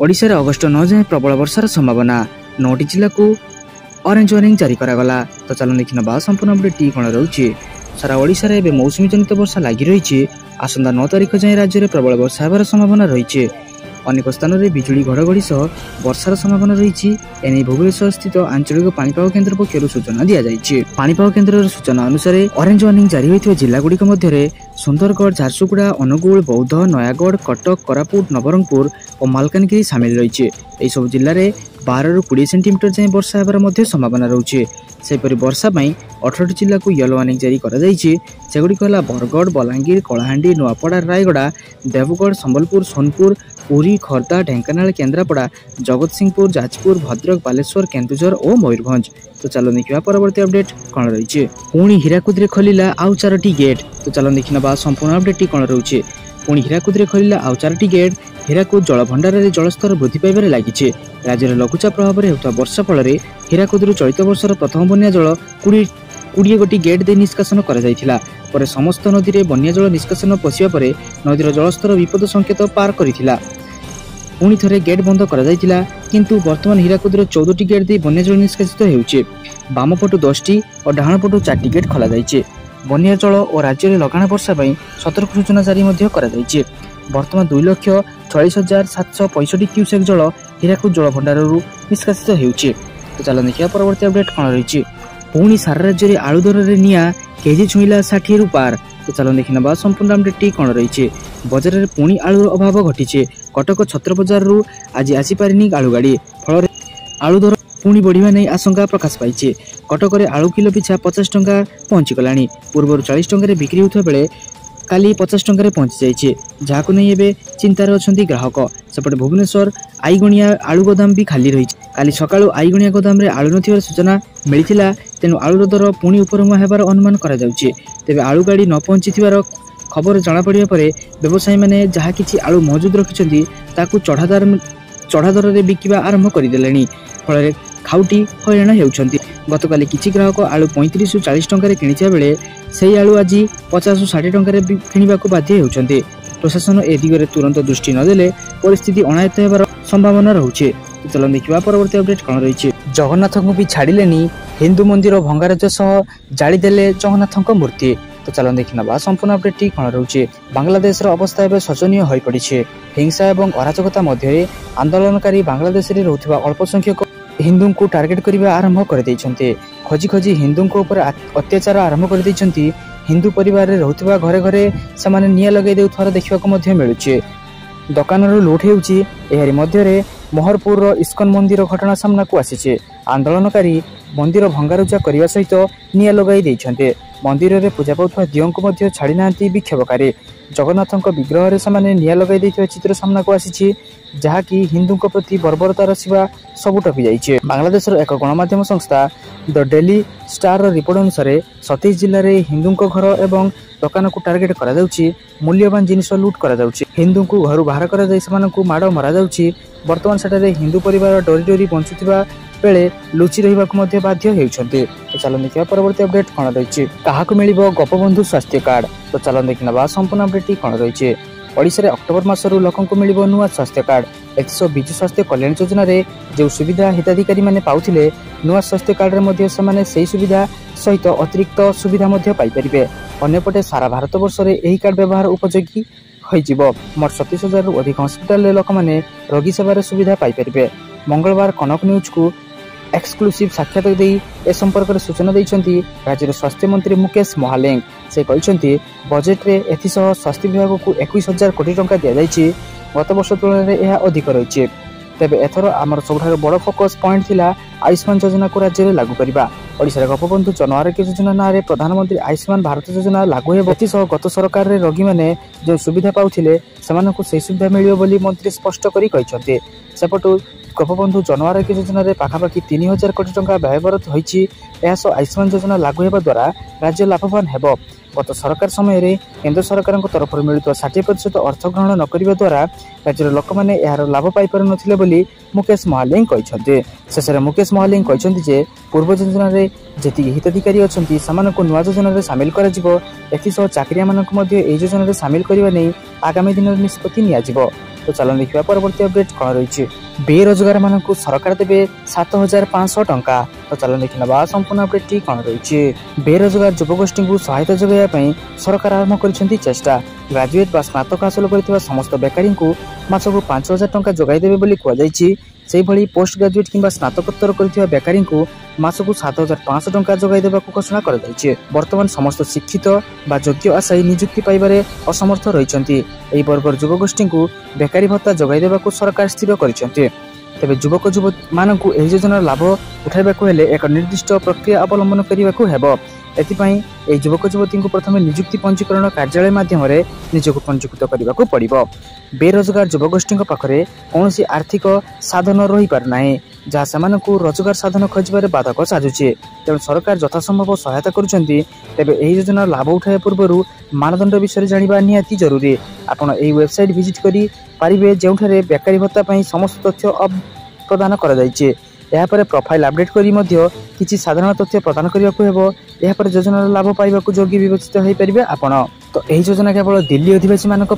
Odisha August 9 जाए प्रबल वर्षार संभावना 9टी जिला को ऑरेंज वार्निंग जारी करागला। तो चलो देखना बा संपूर्ण अपडेट टी कौन रही। सारा ओडिशा रे मौसुमी जनित वर्षा लगी रही। आसंता 9 तारिख जाए राज्य में प्रबल वर्षा होबार संभावना रही। अनेक स्थान में बिजुली घड़घड़ी सह वर्षार संभावना रही। एने भुवनेश्वर स्थित आंचलिक पाणीपाग केन्द्र पक्षर सूचना दी जाएगी। पाणीपाग केन्द्र सूचना अनुसार ऑरेंज वार्निंग जारी होता जिलागुड़िक मध्य सुंदरगढ़, झारसुगुड़ा, अनुगुल, बौद्ध, नयागढ़, कटक, कोरापुट, नवरंगपुर और मालकानगिरी सामिल रही। यह सब जिले में 12 ରୁ 20 सेंटीमीटर जाए वर्षा होबार संभावना रही। सेपरी वर्षा 18 जिला को येलो वार्निंग जारी सेगुड़िक है बरगढ़, बलांगीर, कलाहांडी, नुआपड़ा, रायगड़ा, देवगढ़, संबलपुर, सोनपुर, पुरी, खोर्धा, ढेंकानाल, केन्द्रापड़ा, जगतसिंहपुर, जाजपुर, भद्रक, बालेश्वर, केन्दुझर और मयूरभंज। तो चलो देखा परवर्ती अपडेट कौन रही। पुणी हीराकुद खोलिला आउ 4टी गेट। तो चलो देखना संपूर्ण अपडेट कौन रही। पुणी हीराकुद खोलिला आउ 4टी गेट। हीराकुद जलभंडार में जलस्तर वृद्धि पाइबार लगी। राज्य लघुचाप प्रभाव में होता वर्षा फल हीराकुद चलित वर्षर प्रथम बन्या जल 20 गोटी गेट दे निष्कासन कर समस्त नदी में बन्या जल निष्कासन पशिया पर नदीर जलस्तर विपद संकेत पार करथिला। पुणी थे गेट बंद कर किंतु वर्तमान हीराकुद 14टी गेट दे बन्या जल निष्कासित होउचे। बाम पटु 10टी और डाहाण पटु 4टी गेट खोला जाइए। बन्या जल और राज्य में लगाण वर्षा सतर्क सूचना जारी कर वर्तमान 2,46,765 क्यूसेक जल हीराकुद जलभंडार निष्कासित होउचे। तो चलो देखिए परवर्ती अपडेट कौन रही। पुणी सारा राज्य में आलू दर में निया केजी छुईला 60 रु पार। तो चलो देखना संपूर्ण अपडेट कौन रही। बजार में पुणी आलूर अभाव घटी। कटक छत्र बजार रु आज आसीपारिनी आलू गाड़ी फल आलू दर पुणी बढ़िया नहीं आशंका प्रकाश पाई। कटक में आलू किलो पिछा 50 टंका पहुंची गलानी। पूर्व 40 टंका बिक्री होता बेले काली 50 टंका पहुंची जाइए, जहां नहीं एवं चिंतार अच्छा ग्राहक। सेपटे भुवनेश्वर आईगणिया आलू गोदाम भी खाली रही। काली सकाळु आईगणिया गोदाम रे आलू नथिबार सूचना मिलिथिला। तेणु आलूर दर पुणी उपरमुआ हेबार अनुमान करा जाउछि। तेबे आलू गाड़ी न पहुंचीथिबार खबर जଣା पड़िया परे व्यवसायी माने जहा किछि आलू मौजूद रखिछन्ती ताकू चढ़ा दर रे बिकिबा आरंभ करिदेलेनी। फल खाउटी हयराण हेउछन्ती। गतकाली किछि ग्राहक आलू 35 ରୁ 40 टंका किणिथिया बेले सेही आलू आज 50 ରୁ 60 टंका किणिबाकू बाध्य हेउछन्ती। प्रशासन ए दिगरे तुरंत दृष्टि नदेले परिस्थिति अनायत्त हेबार संभावना रहुछे। चलो देखिबा परवर्ती अपडेट कौन रही। जगन्नाथ को भी छाड़िलेनी हिंदू मंदिर भंगाराज सह जाली देले जगन्नाथ मूर्ति। तो चलो देखना संपूर्ण अपडेट कौन रही। बांग्लादेश अवस्था एवं शोचनीय हो पड़ी। हिंसा और अराजकता मध्य आंदोलनकारी बांग्लादेश में रोकवा अल्प संख्यक हिंदू को टार्गेट करने आरंभ कर खोजी खोजी हिंदू अत्याचार आरंभ कर हिंदू परिवार रोकवा घरे घरे से निया लगे देखा मिलूचे। दुकान लुट होती मोहरपुर इस्कन मंदिर घटना सामना को आसी। आंदोलनकारी मंदिर भंगारुजा करने सहित निया लगाई मंदिर में पूजा पाउथुवा दियों को छाड़ी ना विक्षोभकारी। जगन्नाथ विग्रह से निया लगाई चित्र सामना को आसी, जहाँकि हिंदू प्रति बर्बरतार सीमा सबू टपी जाइए। बांग्लादेश एक गणमाध्यम संस्था द डेली स्टार रिपोर्ट अनुसार 27 जिले में हिंदू घर और दुकान को टार्गेट करा मूल्यवान जिनिस लुट करा हिंदू को घर बाहर कर माड़ मरा जाउछि। वर्तमान सेठारे हिंदू परिवार डरी डरी बंचुवा बेले लुचि रही बाध्य होती। तो चलो देखा परवर्ती अपडेट कौन रही। क्या मिल गोपबंधु स्वास्थ्य कार्ड। तो चलो देखना संपूर्ण अपडेट कौन रही। ओडिशा अक्टोबर मासरू लोक मिल नुआ स्वास्थ्य कार्ड। एथिस विजु स्वास्थ्य कल्याण योजना रे जो सुविधा हिताधिकारी माने पाउथिले नुआ स्वास्थ्य कार्ड रे से सही सुविधा सहित अतिरिक्त सुविधा पाइपर। अन्यपटे सारा भारत वर्ष में यही कार्ड व्यवहार उपयोगी मोट 37,000 रु अधिक हस्पिटाल लोक मैंने रोगी सेवार सुविधा पाइपर। मंगलवार कनक न्यूज को एक्सक्लूसिव साक्षात दे ए संपर्क में सूचना देइछन्ती राज्य स्वास्थ्य मंत्री मुकेश महालेंग। से कहते बजेट रे एथिसह स्वास्थ्य विभाग को 21,000 कोटी टंका दि जाइए। गत वर्ष तुलन में यह अधिक रही। तेबे एथर आमर सबुठार बड़ फोकस पॉइंट थिला आयुष्मान योजना को राज्य में लागू करबा। ओडिशा गोपबंधु जन आरोग्य योजना नारे प्रधानमंत्री आयुष्मान भारत योजना लागू हेब। एथिसह गत सरकार रे रोगी माने जो सुविधा पाउथिले सेमानकु से सुविधा मिलियो बोली मंत्री स्पष्ट करी कहिसन्ते। सेपटु गोपबंधु जन आरोग्य योजना रे पाखापाखि 3,000 कोटी टंका व्ययबराद होइछि। एहासो आयुष्मान योजना लागू हेबा द्वारा राज्य लाभवान हेब। गत सरकार समय रे केंद्र सरकार तरफ मिलुवा 60% अर्थ ग्रहण न करने द्वारा राज्य लोक मैंने यार लाभ पाइपर नथिले बोली मुकेश महालिंग कहते। शेष में मुकेश महालिंग कहते पूर्व योजना रे जेति हिताधिकारी अच्छी सेमानकु नुआ योजना रे सामिल करा। एथिसह चाकरिया मानकु मध्ये एही योजना रे सामिल करबा नै आगामी दिन निष्पत्ति निया जिवो। तो चलो देखा परवर्ती अपडेट कौन रही बेरोजगार मान सरकार देवे 7500 टंका तो चलो देखा संपूर्ण अपडेट कौन रही बेरोजगार युवगोष्ठी को सहायता जोगाई सरकार आरंभ कर चेष्टा ग्राजुएट बा स्नातक हासिल कर समस्त बेकारी को मासक 5000 टंका जोगाईदेवे बोली कहुई से भली पोस्ट ग्रेजुएट किंबा स्नातकोत्तर कर बेकारी को मासक 7500 टंका जोगाईदेवा घोषणा कर बर्तमान समस्त शिक्षित बा योग्य आशायी नियुक्ति पाइबारे असमर्थ रही वर्गर युवगोष्ठी को बेकारी भत्ता जोगाईदेवा सरकार स्थिर कर तेबे युवक युवक मानक योजनार लाभ उठाइबा एक निर्दिष्ट प्रक्रिया अवलंबन करने एथिपाई युवक युवती को प्रथम नियुक्ति पंजीकरण कार्यालय माध्यम निजक पंजीकृत करने को पड़ो बेरोजगार युवगोष्ठी पाखे कौन आर्थिक साधन रही पारना जहाँ से रोजगार साधन खोजबार बाधक साजुचे तेणु सरकार यथासंभव सहायता करुँच योजनार लाभ उठाइबा पूर्व मानदंड विषय जाना निहाती जरूरी आपण यह वेबसाइट विजिट करि पारिबे जेउठारे बेकारी भत्ता समस्त तथ्य प्रदान कर प्रोफाइल अपडेट करी किसी साधारण तथ्य प्रदान करने को योजनार लाभ पाइबा योग्य विवेचित हो पारे आपण तो यही योजना केवल दिल्ली अधिवासी मानक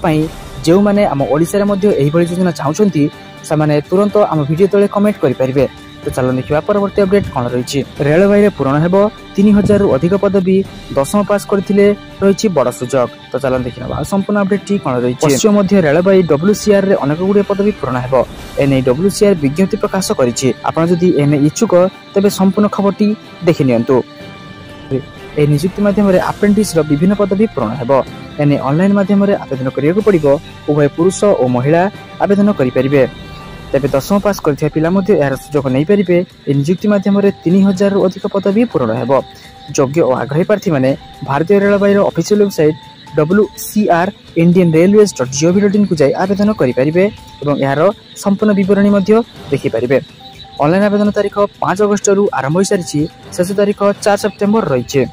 जो मैंने आम ओडिशा योजना चाहते से तुरंत आम वीडियो तले कमेंट करेंगे तो चलो देखा परवर्ती अपडेट कौन रही रेलवे पूरण हो 3000 अधिक पदवी 10th पास करते रही बड़ सुजोग तो चलो देखा संपूर्ण अपडेट कौन रही पश्चिम मध्य रेलवे WCR रे अनेक गुड़े पदवी पूरण हो एने WCR विज्ञप्ति प्रकाश करी एने इच्छुक तेज संपूर्ण खबरटी देखि नियंतु ए नियुक्ति माध्यम अप्रेंटिस विभिन्न पदवी पूरण हो एने ऑनलाइन माध्यम आवेदन करने पड़ो उभय पुरुष और महिला आवेदन करेंगे तेज 10th पास कर पिला यार सुजोग नहीं पारे नियुक्ति माध्यम 3000 अधिक पदवी पूरण हो योग्य और आग्रही प्रार्थी मैंने भारतीय railway official website WCR indianrailways.gov.in को जाई आवेदन करेंगे और यार संपूर्ण विवरणी देखिपारे ऑनलाइन आवेदन तारीख 5 अगस्त आरंभ हो सारी शेष तारीख 4 सेप्टेम्बर रही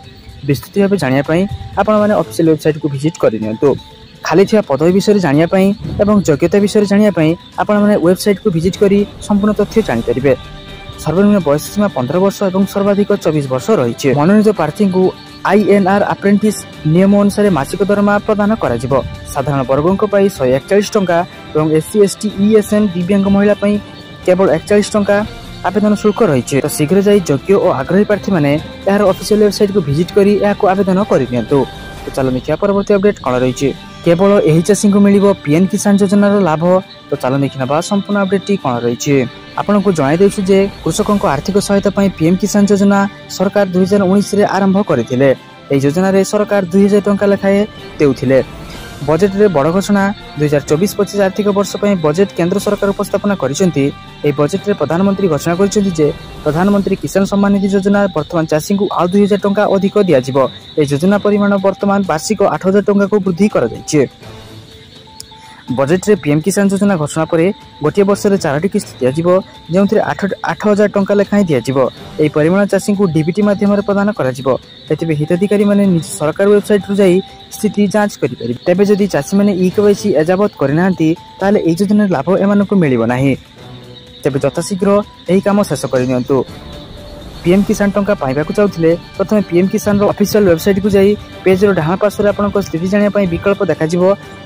विस्तृत भाव जानापी आपण ऑफिशियल वेबसाइट को विजिट करनी खाली थी पदवी विषय जानापी और योग्यता विषय जानापी आपण वेबसाइट को विजिट करी संपूर्ण तथ्य जानीपारे सर्वनिम्न बयस सीमा 15 वर्ष और सर्वाधिक 24 वर्ष रही मनोनीत प्रार्थी को INR अप्रेंटिस नियम अनुसार मासिक दरमा प्रदान कर साधारण वर्गों 141 टंका और SC ST ESN दिव्यांग महिला केवल 41 टंका आवेदन शुल्क रही तो शीघ्र जाई योग्य और आग्रही प्रार्थी मैंने यार ऑफिशियल वेबसाइट को विजिट करी आवेदन करनी तो चलो देखा परवर्ती अपडेट कौन रही केवल यही चाषी को मिल PM किसान योजनार लाभ तो चलो देखा संपूर्ण अपडेट कौन रही आपन को जणाई देछु जे कृषकों को आर्थिक सहायता PM किसान योजना सरकार 2019 रे आरंभ करथिले ए योजना रे सरकार 2000 टंका लेखाए देउथिले बजेट रे बड़ घोषणा 2024-25 आर्थिक वर्ष बजेट केंद्र सरकार उपस्थापना करिसेंती ए बजेट रे प्रधानमंत्री घोषणा करिसेंती जे प्रधानमंत्री किसान सम्मान निधि योजना वर्तमान चाषी को आ 2000 टंका अधिक दिया जिवो ए योजना परिमाण वर्तमान वार्षिक 8000 टंका को वृद्धि कर दैछि बजेट रे PM किसान योजना घोषणा पर गोटे वर्ष रे 4टी किस्त दिया जो 8000 टंका लेखाएं दिया यह परिमाण चाषी को DBT माध्यम प्रदान कर हिताधिकारी मैंने निज सरकार वेबसाइट रु जाई स्थिति जांच करेंगे तेज जदि चाषी मैंने EKYC एजावत करना योजना लाभ एम मिल ना तेज यथाशीघ्र यही कम शेष करनी PM किसान टंका पाइबा चाहूले प्रथम PM किसान ऑफिशियल वेबसाइट को जाई पेज रो डाहां पार्श्व आपन स्थिति जानिया विकल्प देखा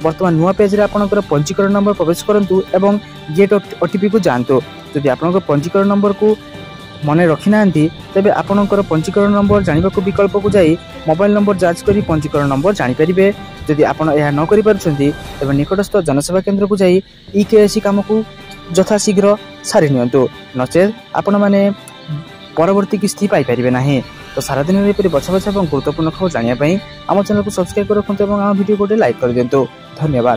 वर्तमान नुआ पेज रे आपन पंजीकरण नंबर प्रवेश करंतु एवं गेट OTP को जानतु जदि आपन पंजीकरण नंबर को मन रखी ना तेज आपन पंजीकरण नंबर जानिबा को विकल्प को जाई मोबाइल नंबर जांच करी पंजीकरण नंबर जानि परिबे जदि आपन यह न करि पारछंती तेज निकटस्थ जनसेवा केंद्र को जाई EKYC काम को यथाशीघ्र सारी नियंतु नचेत आपण माने परवर्ती किस्ती पाइपर ना तो सारा दिन बछा बछा और गुरुत्वपूर्ण खबर जानापी आम चैनल को सब्सक्राइब कर रखते और आम वीडियो गोटे लाइक कर दिंतु धन्यवाद।